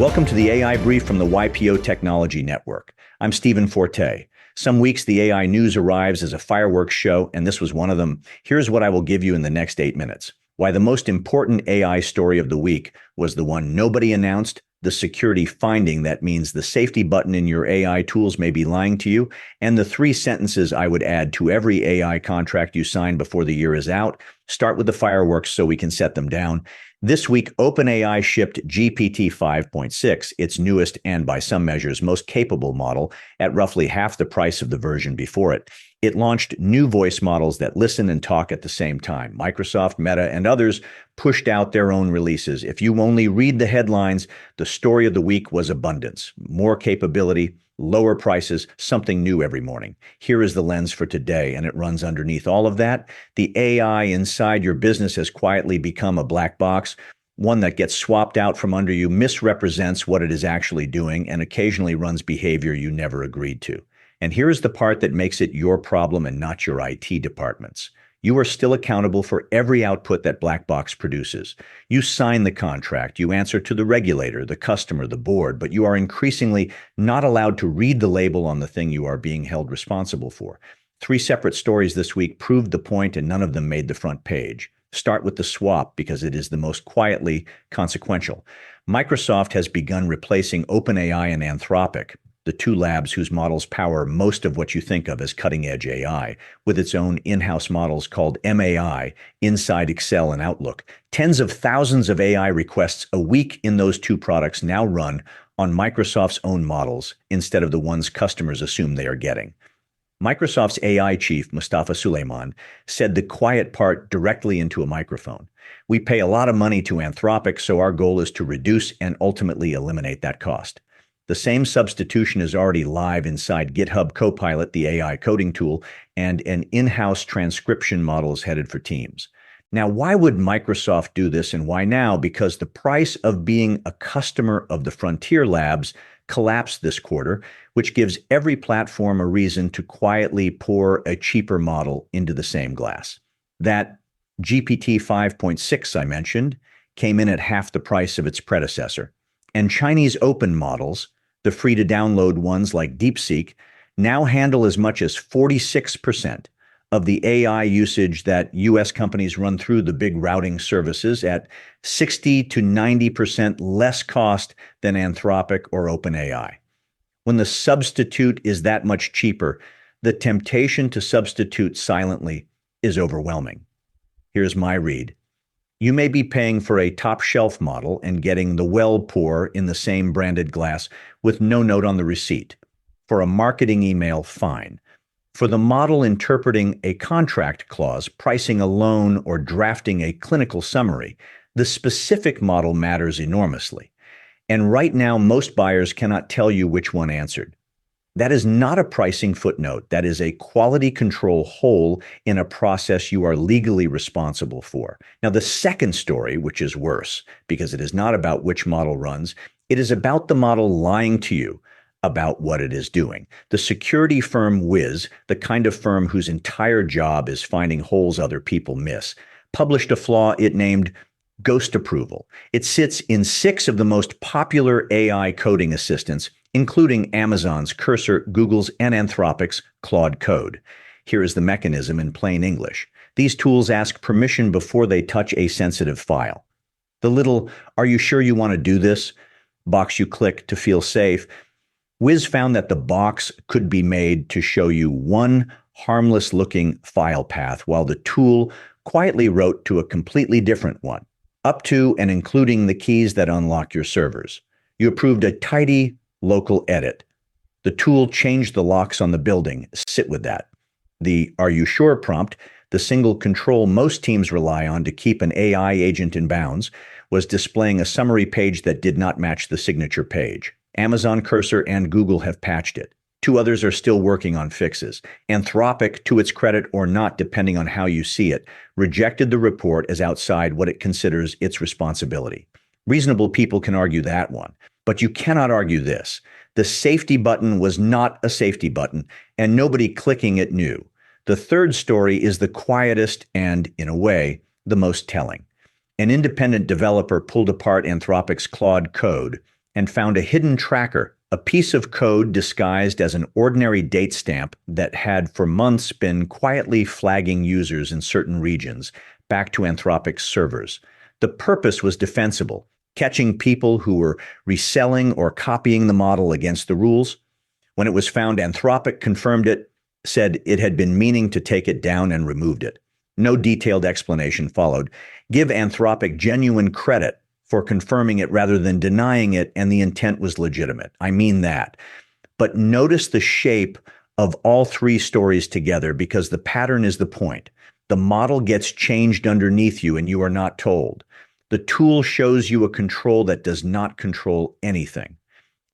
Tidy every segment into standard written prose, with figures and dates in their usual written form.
Welcome to the AI Brief from the YPO Technology Network. I'm Stephen Forte. Some weeks the AI news arrives as a fireworks show, and this was one of them. Here's what I will give you in the next 8 minutes. Why the most important AI story of the week was the one nobody announced, the security finding that means the safety button in your AI tools may be lying to you, and the 3 sentences I would add to every AI contract you sign before the year is out. Start with the fireworks so we can set them down. This week, OpenAI shipped GPT 5.6, its newest and by some measures most capable model, at roughly half the price of the version before it. It launched new voice models that listen and talk at the same time. Microsoft, Meta, and others pushed out their own releases. If you only read the headlines, the story of the week was abundance. More capability, lower prices, something new every morning. Here is the lens for today, and it runs underneath all of that. The AI inside your business has quietly become a black box, one that gets swapped out from under you, misrepresents what it is actually doing, and occasionally runs behavior you never agreed to. And here's the part that makes it your problem and not your IT department's. You are still accountable for every output that black box produces. You sign the contract, you answer to the regulator, the customer, the board, but you are increasingly not allowed to read the label on the thing you are being held responsible for. 3 separate stories this week proved the point, and none of them made the front page. Start with the swap because it is the most quietly consequential. Microsoft has begun replacing OpenAI and Anthropic, the 2 labs whose models power most of what you think of as cutting-edge AI, with its own in-house models called MAI inside Excel and Outlook. Tens of thousands of AI requests a week in those 2 products now run on Microsoft's own models instead of the ones customers assume they are getting. Microsoft's AI chief, Mustafa Suleyman, said the quiet part directly into a microphone. We pay a lot of money to Anthropic, so our goal is to reduce and ultimately eliminate that cost. The same substitution is already live inside GitHub Copilot, the AI coding tool, and an in-house transcription model is headed for Teams. Now, why would Microsoft do this and why now? Because the price of being a customer of the Frontier Labs collapsed this quarter, which gives every platform a reason to quietly pour a cheaper model into the same glass. That GPT 5.6 I mentioned came in at half the price of its predecessor. And Chinese open models, the free-to-download ones like DeepSeek, now handle as much as 46% of the AI usage that U.S. companies run through the big routing services at 60 to 90% less cost than Anthropic or OpenAI. When the substitute is that much cheaper, the temptation to substitute silently is overwhelming. Here's my read. You may be paying for a top-shelf model and getting the well pour in the same branded glass with no note on the receipt. For a marketing email, fine. For the model interpreting a contract clause, pricing a loan, or drafting a clinical summary, the specific model matters enormously. And right now, most buyers cannot tell you which one answered. That is not a pricing footnote. That is a quality control hole in a process you are legally responsible for. Now, the second story, which is worse, because it is not about which model runs, it is about the model lying to you about what it is doing. The security firm Wiz, the kind of firm whose entire job is finding holes other people miss, published a flaw it named Ghost Approval. It sits in 6 of the most popular AI coding assistants, including Amazon's Cursor, Google's, and Anthropic's Claude Code. Here is the mechanism in plain English. These tools ask permission before they touch a sensitive file. The little, "Are you sure you want to do this?" box you click to feel safe. Wiz found that the box could be made to show you one harmless-looking file path, while the tool quietly wrote to a completely different one, up to and including the keys that unlock your servers. You approved a tidy local edit. The tool changed the locks on the building. Sit with that. The "Are you sure?" prompt, the single control most teams rely on to keep an AI agent in bounds, was displaying a summary page that did not match the signature page. Amazon, Cursor, and Google have patched it. 2 others are still working on fixes. Anthropic, to its credit or not, depending on how you see it, rejected the report as outside what it considers its responsibility. Reasonable people can argue that one, but you cannot argue this. The safety button was not a safety button, and nobody clicking it knew. The third story is the quietest and, in a way, the most telling. An independent developer pulled apart Anthropic's Claude Code, and found a hidden tracker, a piece of code disguised as an ordinary date stamp that had for months been quietly flagging users in certain regions back to Anthropic's servers. The purpose was defensible, catching people who were reselling or copying the model against the rules. When it was found, Anthropic confirmed it, said it had been meaning to take it down and removed it. No detailed explanation followed. Give Anthropic genuine credit for confirming it rather than denying it, and the intent was legitimate. I mean that. But notice the shape of all three stories together, because the pattern is the point. The model gets changed underneath you and you are not told. The tool shows you a control that does not control anything.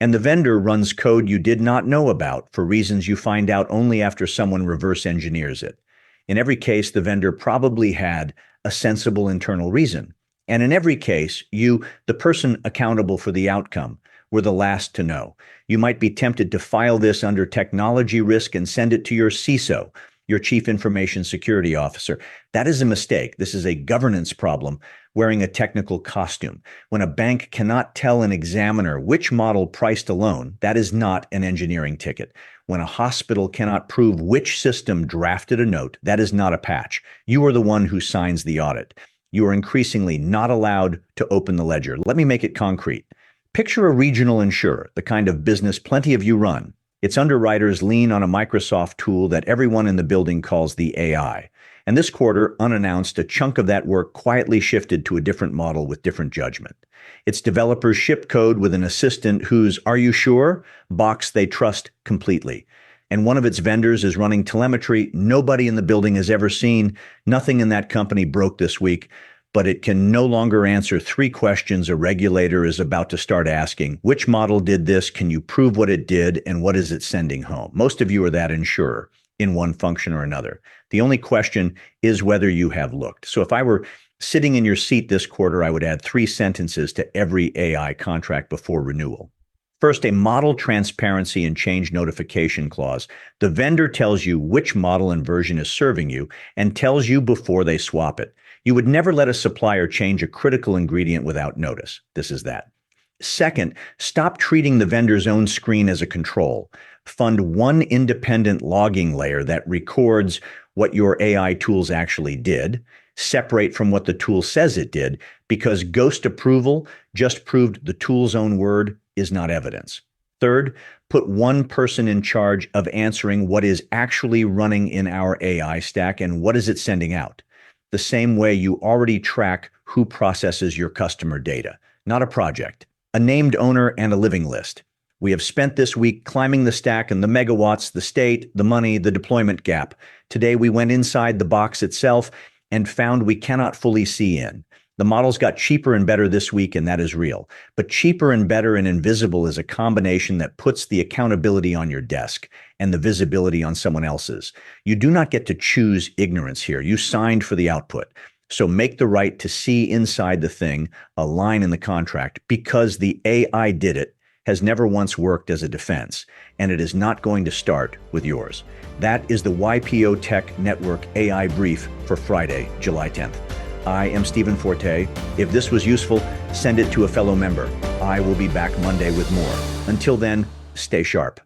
And the vendor runs code you did not know about for reasons you find out only after someone reverse engineers it. In every case, the vendor probably had a sensible internal reason. And in every case, you, the person accountable for the outcome, were the last to know. You might be tempted to file this under technology risk and send it to your CISO, your Chief Information Security Officer. That is a mistake. This is a governance problem, wearing a technical costume. When a bank cannot tell an examiner which model priced a loan, that is not an engineering ticket. When a hospital cannot prove which system drafted a note, that is not a patch. You are the one who signs the audit. You are increasingly not allowed to open the ledger. Let me make it concrete. Picture a regional insurer, the kind of business plenty of you run. Its underwriters lean on a Microsoft tool that everyone in the building calls the AI. And this quarter, unannounced, a chunk of that work quietly shifted to a different model with different judgment. Its developers ship code with an assistant whose "are you sure?" box they trust completely. And one of its vendors is running telemetry nobody in the building has ever seen. Nothing in that company broke this week, but it can no longer answer three questions a regulator is about to start asking. Which model did this? Can you prove what it did? And what is it sending home? Most of you are that insurer in one function or another. The only question is whether you have looked. So if I were sitting in your seat this quarter, I would add 3 sentences to every AI contract before renewal. First, a model transparency and change notification clause. The vendor tells you which model and version is serving you and tells you before they swap it. You would never let a supplier change a critical ingredient without notice. This is that. Second, stop treating the vendor's own screen as a control. Fund one independent logging layer that records what your AI tools actually did. Separate from what the tool says it did, because ghost approval just proved the tool's own word is not evidence. Third, put one person in charge of answering what is actually running in our AI stack and what is it sending out. The same way you already track who processes your customer data, not a project, a named owner and a living list. We have spent this week climbing the stack and the megawatts, the state, the money, the deployment gap. Today we went inside the box itself and found we cannot fully see in. The models got cheaper and better this week, and that is real. But cheaper and better and invisible is a combination that puts the accountability on your desk and the visibility on someone else's. You do not get to choose ignorance here. You signed for the output. So make the right to see inside the thing a line in the contract, because the AI did it has never once worked as a defense, and it is not going to start with yours. That is the YPO Tech Network AI Brief for Friday, July 10th. I am Stephen Forte. If this was useful, send it to a fellow member. I will be back Monday with more. Until then, stay sharp.